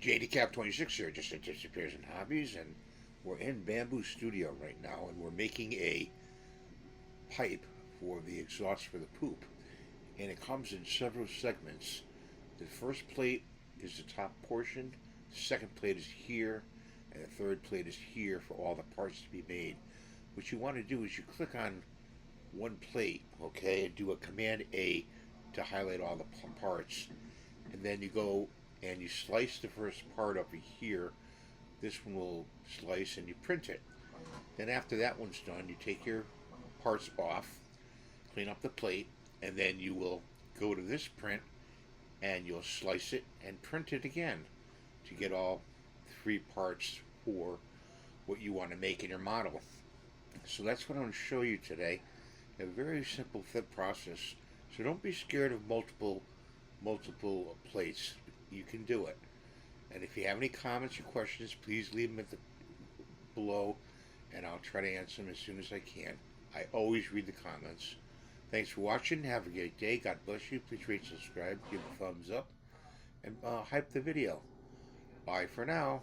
JDCap26 here, just disappears in hobbies, and we're in Bambu Studio right now, and we're making a pipe for the exhaust for the poop, and it comes in several segments. The first plate is the top portion, the second plate is here, and the third plate is here for all the parts to be made. What you want to do is you click on one plate, okay, and do a Command A to highlight all the parts, and then you go and you slice the first part over here. This one will slice and you print it. Then after that one's done, you take your parts off, clean up the plate, and then you will go to this print and you'll slice it and print it again to get all three parts for what you want to make in your model. So that's what I'm going to show you today. A very simple fit process. So don't be scared of multiple plates. You can do it. And if you have any comments or questions, please leave them below, and I'll try to answer them as soon as I can. I always read the comments. Thanks for watching. Have a great day. God bless you. Please rate, subscribe, give a thumbs up, and hype the video. Bye for now.